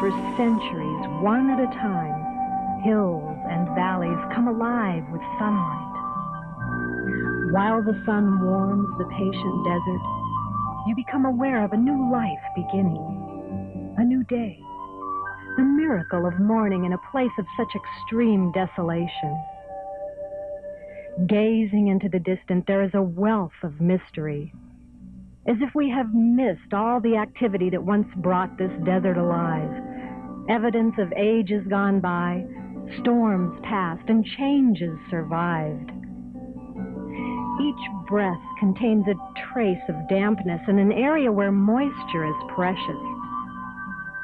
for centuries, one at a time, hills and valleys come alive with sunlight. While the sun warms the patient desert, you become aware of a new life beginning, a new day, the miracle of morning in a place of such extreme desolation. Gazing into the distant, there is a wealth of mystery, as if we have missed all the activity that once brought this desert alive, evidence of ages gone by, storms passed, and changes survived. Each breath contains a trace of dampness in an area where moisture is precious.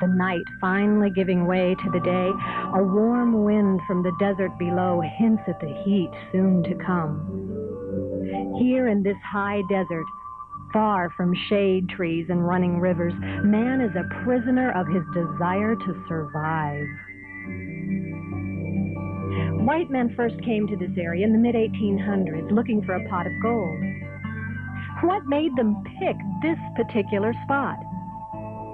The night finally giving way to the day, a warm wind from the desert below hints at the heat soon to come. Here in this high desert, far from shade trees and running rivers, man is a prisoner of his desire to survive. White men first came to this area in the mid-1800s looking for a pot of gold. What made them pick this particular spot?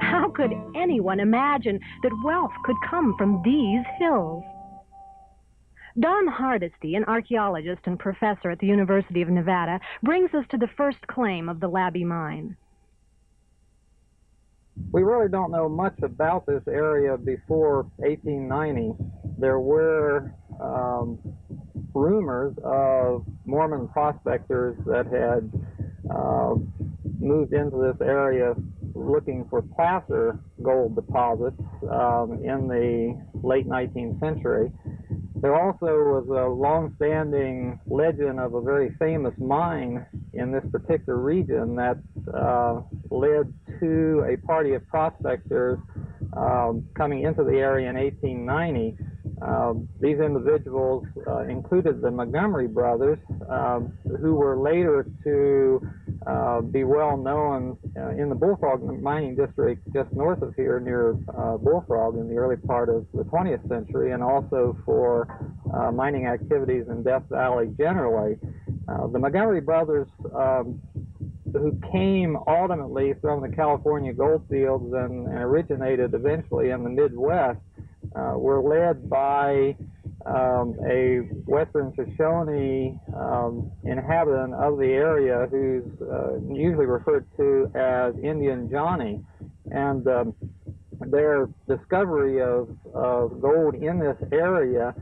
How could anyone imagine that wealth could come from these hills? Don Hardesty, an archaeologist and professor at the University of Nevada, brings us to the first claim of the Labbie mine. We really don't know much about this area before 1890. There were rumors of Mormon prospectors that had moved into this area looking for placer gold deposits in the late 19th century. There also was a long-standing legend of a very famous mine in this particular region that led to a party of prospectors coming into the area in 1890. These individuals included the Montgomery brothers, who were later to be well known in the Bullfrog mining district just north of here near Bullfrog in the early part of the 20th century, and also for mining activities in Death Valley generally. The Montgomery brothers, who came ultimately from the California gold fields and originated eventually in the Midwest, were led by a Western Shoshone inhabitant of the area who's usually referred to as Indian Johnnie. And their discovery of gold in this area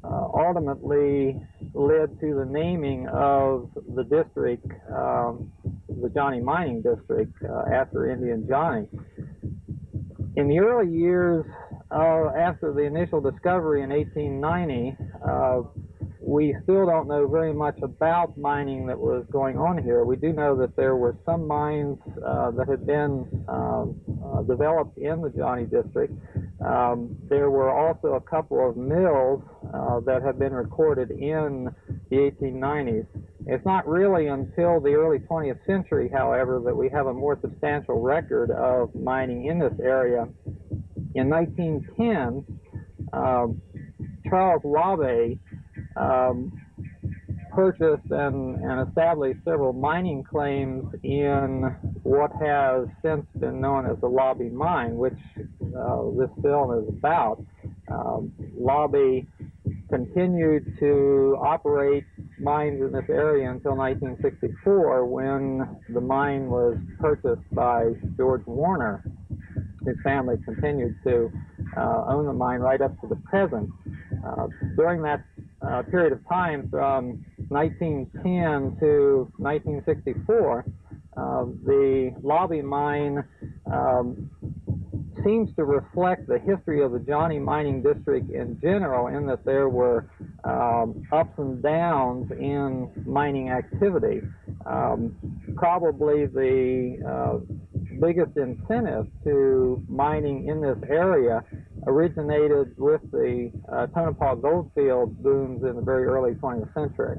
ultimately led to the naming of the district, the Johnnie Mining District, after Indian Johnnie. In the early years after the initial discovery in 1890, we still don't know very much about mining that was going on here. We do know that there were some mines that had been developed in the Johnnie District. There were also a couple of mills that have been recorded in the 1890s. It's not really until the early 20th century, however, that we have a more substantial record of mining in this area. In 1910, Charles Labbie purchased and established several mining claims in what has since been known as the Labbie mine, which this film is about. Labbie continued to operate mines in this area until 1964, when the mine was purchased by George Warner. His family continued to own the mine right up to the present. During that period of time, from 1910 to 1964, the Labbie mine seems to reflect the history of the Johnnie Mining District in general, in that there were ups and downs in mining activity. Probably the biggest incentive to mining in this area originated with the Tonopah goldfield booms in the very early 20th century.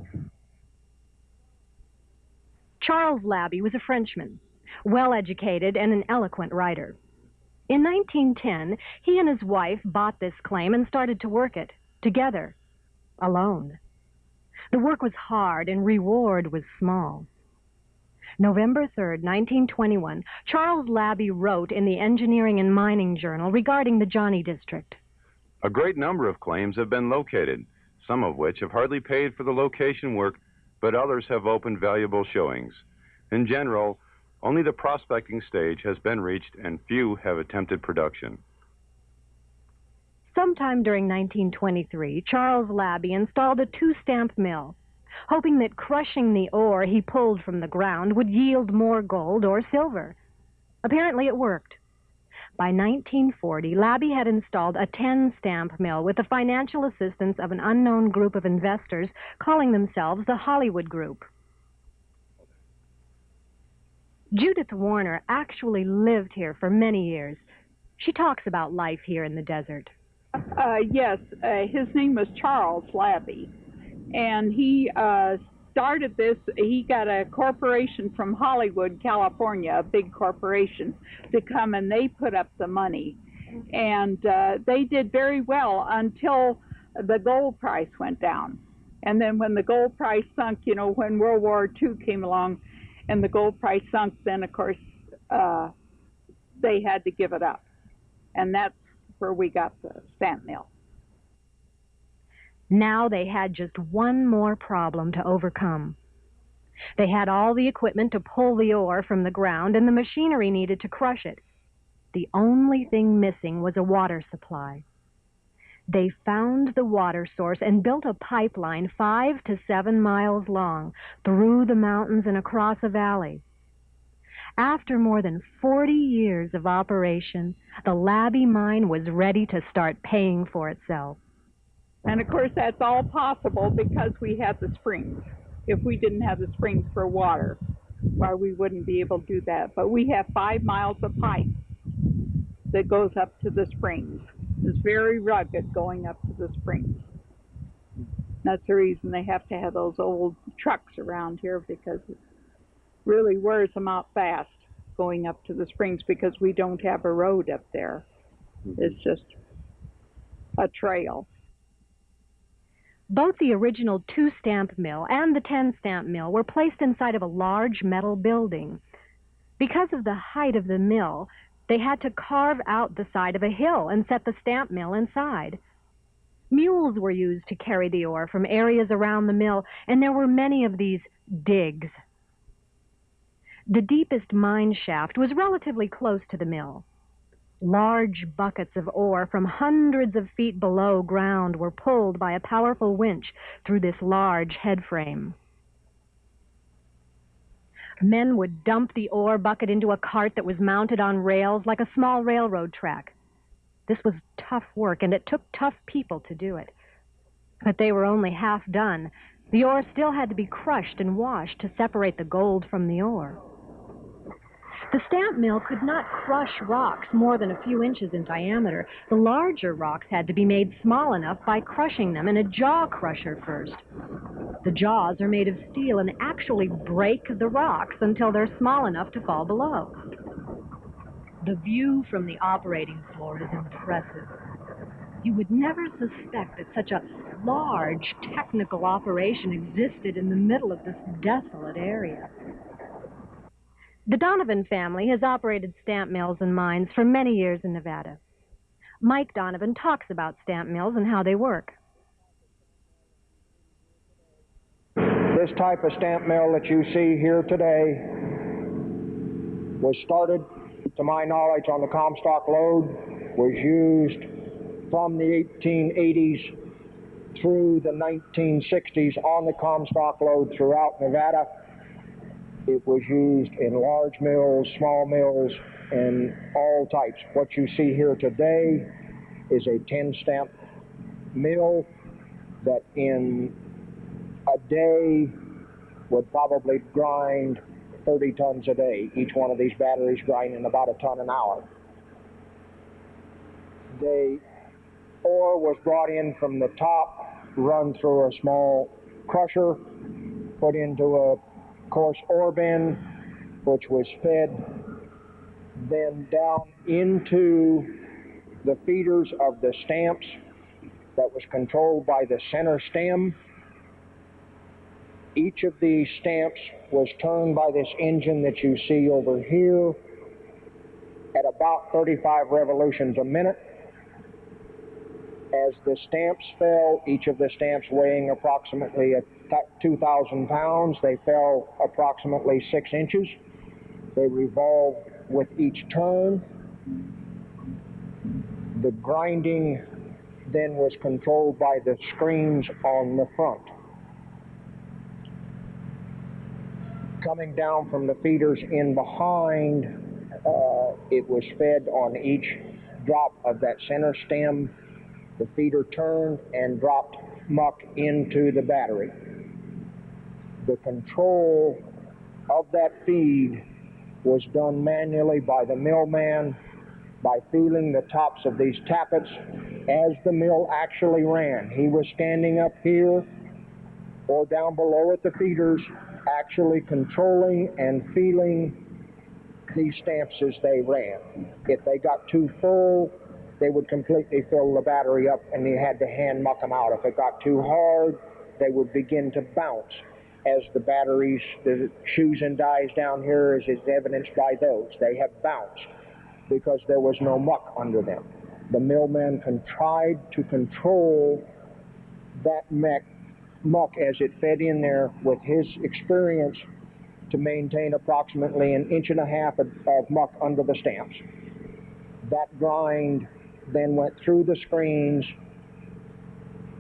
Charles Labbie was a Frenchman, well-educated and an eloquent writer. In 1910, he and his wife bought this claim and started to work it, together, alone. The work was hard and reward was small. November 3rd, 1921, Charles Labbie wrote in the Engineering and Mining Journal regarding the Johnnie District. A great number of claims have been located, some of which have hardly paid for the location work, but others have opened valuable showings. In general, only the prospecting stage has been reached and few have attempted production. Sometime during 1923, Charles Labbie installed a two-stamp mill, hoping that crushing the ore he pulled from the ground would yield more gold or silver. Apparently it worked. By 1940, Labbie had installed a 10-stamp mill with the financial assistance of an unknown group of investors calling themselves the Hollywood Group. Judith Warner actually lived here for many years. She talks about life here in the desert. Yes, his name was Charles Labbie, and he started this. He got a corporation from Hollywood, California, a big corporation, to come, and they put up the money. And they did very well until the gold price went down. And then when the gold price sunk, you know, when World War II came along and the gold price sunk, then, of course, they had to give it up. And that's where we got the stamp mill. Now they had just one more problem to overcome. They had all the equipment to pull the ore from the ground and the machinery needed to crush it. The only thing missing was a water supply. They found the water source and built a pipeline 5 to 7 miles long through the mountains and across a valley. After more than 40 years of operation, the Labbie mine was ready to start paying for itself. And of course that's all possible because we had the springs. If we didn't have the springs for water, why we wouldn't be able to do that. But we have 5 miles of pipe that goes up to the springs. It's very rugged going up to the springs. That's the reason they have to have those old trucks around here, because it really wears them out fast going up to the springs, because we don't have a road up there. It's just a trail. Both the original 2-stamp mill and the 10-stamp mill were placed inside of a large metal building. Because of the height of the mill, they had to carve out the side of a hill and set the stamp mill inside. Mules were used to carry the ore from areas around the mill, and there were many of these digs. The deepest mine shaft was relatively close to the mill. Large buckets of ore from hundreds of feet below ground were pulled by a powerful winch through this large head frame. Men would dump the ore bucket into a cart that was mounted on rails like a small railroad track. This was tough work, and it took tough people to do it. But they were only half done. The ore still had to be crushed and washed to separate the gold from the ore. The stamp mill could not crush rocks more than a few inches in diameter. The larger rocks had to be made small enough by crushing them in a jaw crusher first. The jaws are made of steel and actually break the rocks until they're small enough to fall below. The view from the operating floor is impressive. You would never suspect that such a large technical operation existed in the middle of this desolate area. The Donovan family has operated stamp mills and mines for many years in Nevada. Mike Donovan talks about stamp mills and how they work. This type of stamp mill that you see here today was started, to my knowledge, on the Comstock Lode, was used from the 1880s through the 1960s on the Comstock Lode throughout Nevada. It was used in large mills, small mills, and all types. What you see here today is a 10-stamp mill that in a day would probably grind 30 tons a day. Each one of these batteries grinding about a ton an hour. The ore was brought in from the top, run through a small crusher, put into a coarse ore bin, which was fed then down into the feeders of the stamps that was controlled by the center stem. Each of these stamps was turned by this engine that you see over here at about 35 revolutions a minute. As the stamps fell, each of the stamps weighing approximately 2,000 pounds, they fell approximately 6 inches. They revolved with each turn. The grinding then was controlled by the screens on the front. Coming down from the feeders in behind, it was fed on each drop of that center stem. The feeder turned and dropped muck into the battery. The control of that feed was done manually by the millman by feeling the tops of these tappets as the mill actually ran. He was standing up here or down below at the feeders, actually controlling and feeling these stamps as they ran. If they got too full, they would completely fill the battery up and he had to hand muck them out. If it got too hard, they would begin to bounce as the batteries, the shoes and dies down here is evidenced by those. They have bounced because there was no muck under them. The millman tried to control that muck as it fed in there with his experience to maintain approximately 1.5 inches of muck under the stamps. That grind then went through the screens,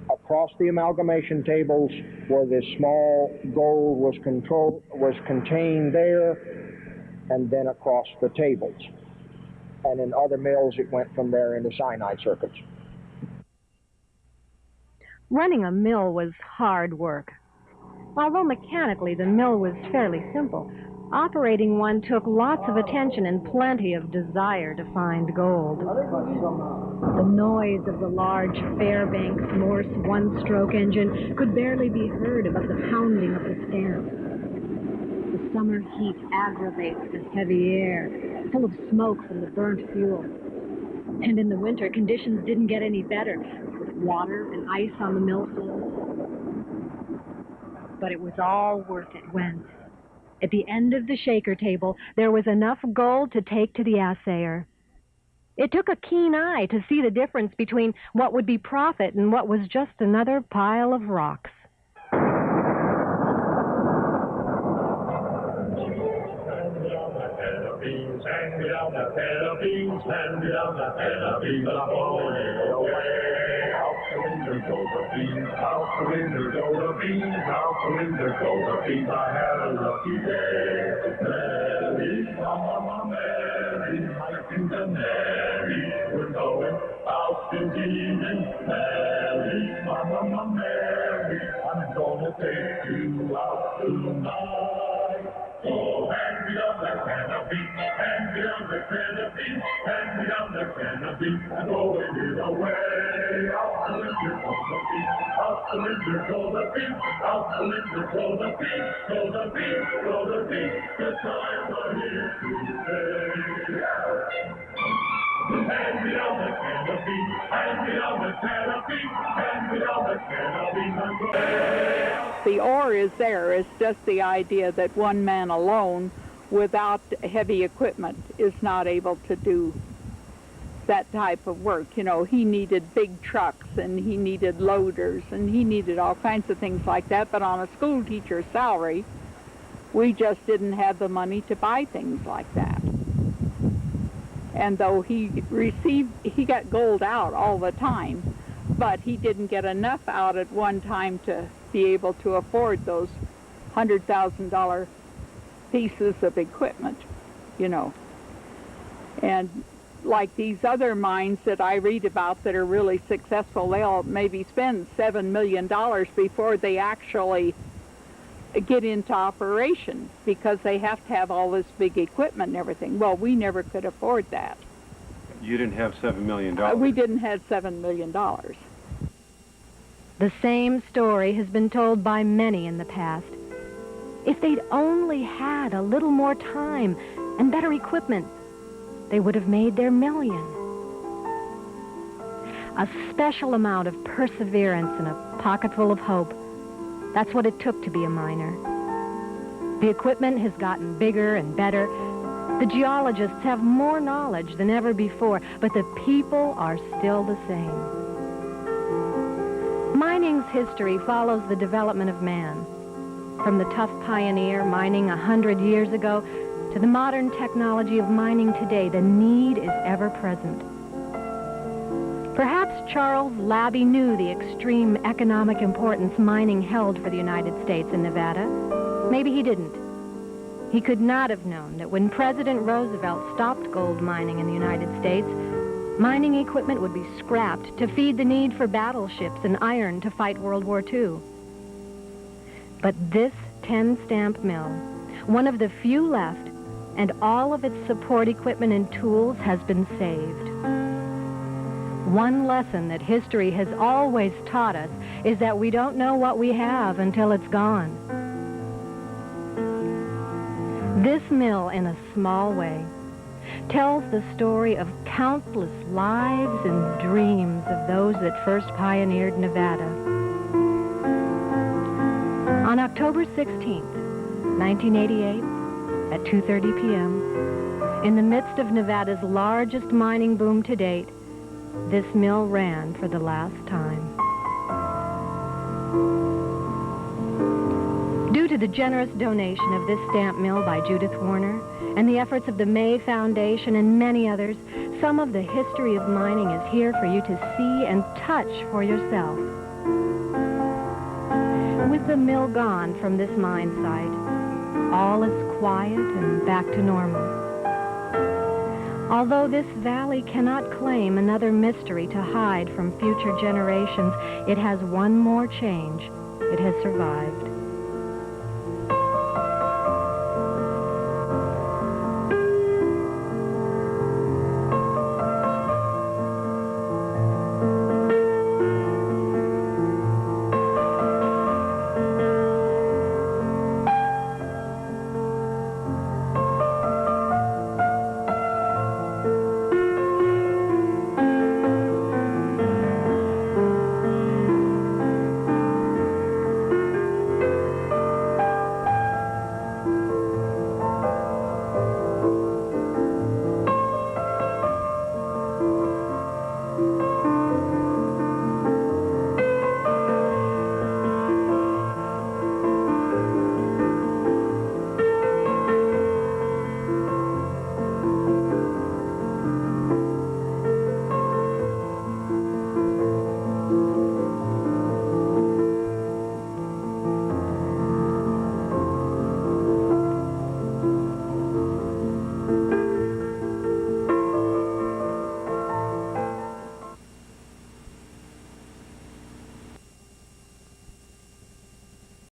across the amalgamation tables where this small gold was contained there, and then across the tables. And in other mills, it went from there into cyanide circuits. Running a mill was hard work. Although mechanically the mill was fairly simple, operating one took lots of attention and plenty of desire to find gold. The noise of the large Fairbanks Morse one-stroke engine could barely be heard above the pounding of the stamps. The summer heat aggravates the heavy air, full of smoke from the burnt fuel. And in the winter, conditions didn't get any better, with water and ice on the mill floor. But it was all worth it when, at the end of the shaker table, there was enough gold to take to the assayer. It took a keen eye to see the difference between what would be profit and what was just another pile of rocks. Beans, hand me down that pan of beans, hand me down that pan of beans, I'm going away. Out the window go the beans, out the window go the beans, out the window go the beans, I had a lucky day. Mary, Mama, Mary, hiking to Mary, we're going out this evening. Mary, Mama, Mary, I'm gonna take you out tonight. Oh, hand me down that can of beans, hand me down that can of beans, hand me down that can of beans, I'm going it away. Out the window go the beans, out the window go the beans, out the window go the beans, go the beans, go the beans, the times are here to stay. Hand me down that can of beans, hand me down that can of beans, hand me down that can of beans, I'm going. The ore is there. It's just the idea that one man alone, without heavy equipment, is not able to do that type of work. You know, he needed big trucks, and he needed loaders, and he needed all kinds of things like that. But on a school teacher's salary, we just didn't have the money to buy things like that. And though he got gold out all the time, but he didn't get enough out at one time to be able to afford those $100,000 pieces of equipment, you know. And like these other mines that I read about that are really successful, they'll maybe spend $7 million before they actually get into operation because they have to have all this big equipment and everything. Well, we never could afford that. You didn't have $7 million. We didn't have $7 million. The same story has been told by many in the past. If they'd only had a little more time and better equipment, they would have made their million. A special amount of perseverance and a pocketful of hope. That's what it took to be a miner. The equipment has gotten bigger and better. The geologists have more knowledge than ever before, but the people are still the same. Mining's history follows the development of man. From the tough pioneer mining 100 years ago to the modern technology of mining today, the need is ever present. Perhaps Charles Labbie knew the extreme economic importance mining held for the United States and Nevada. Maybe he didn't. He could not have known that when President Roosevelt stopped gold mining in the United States, mining equipment would be scrapped to feed the need for battleships and iron to fight World War II. But this 10-stamp mill, one of the few left, and all of its support equipment and tools has been saved. One lesson that history has always taught us is that we don't know what we have until it's gone. This mill, in a small way, tells the story of countless lives and dreams of those that first pioneered Nevada. On October 16th, 1988, at 2:30 p.m., in the midst of Nevada's largest mining boom to date, this mill ran for the last time. Due to the generous donation of this stamp mill by Judith Warner and the efforts of the May Foundation and many others, some of the history of mining is here for you to see and touch for yourself. With the mill gone from this mine site, all is quiet and back to normal. Although this valley cannot claim another mystery to hide from future generations, it has one more change. It has survived.